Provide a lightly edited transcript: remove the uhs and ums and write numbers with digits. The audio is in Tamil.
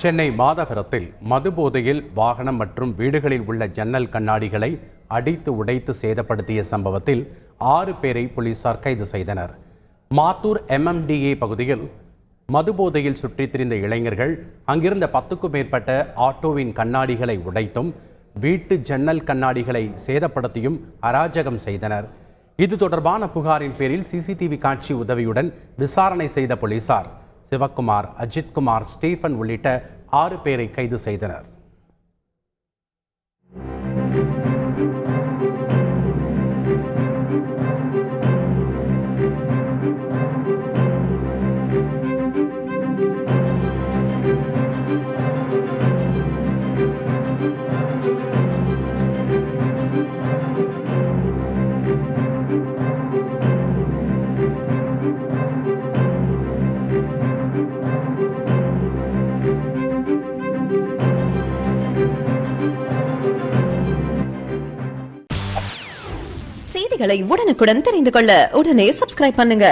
சென்னை மாதவரத்தில் மதுபோதையில் வாகனம் மற்றும் வீடுகளில் உள்ள ஜன்னல் கண்ணாடிகளை அடித்து உடைத்து சேதப்படுத்திய சம்பவத்தில் 6 பேரை போலீசார் கைது செய்தனர். மாத்தூர் MMDA பகுதியில் மதுபோதையில் சுற்றித் திரிந்த இளைஞர்கள் அங்கிருந்த 10க்கும் மேற்பட்ட ஆட்டோவின் கண்ணாடிகளை உடைத்தும் வீட்டு ஜன்னல் கண்ணாடிகளை சேதப்படுத்தியும் அராஜகம் செய்தனர். இது தொடர்பான புகாரின் பேரில் CCTV காட்சி உதவியுடன் விசாரணை செய்த போலீசார் சிவக்குமார், அஜித்குமார், ஸ்டீஃபன் உள்ளிட்ட 6 பேரை கைது செய்தனர். செய்திகளை உடனுக்குடன் தெரிந்து கொள்ள உடனே சப்ஸ்கிரைப் பண்ணுங்க.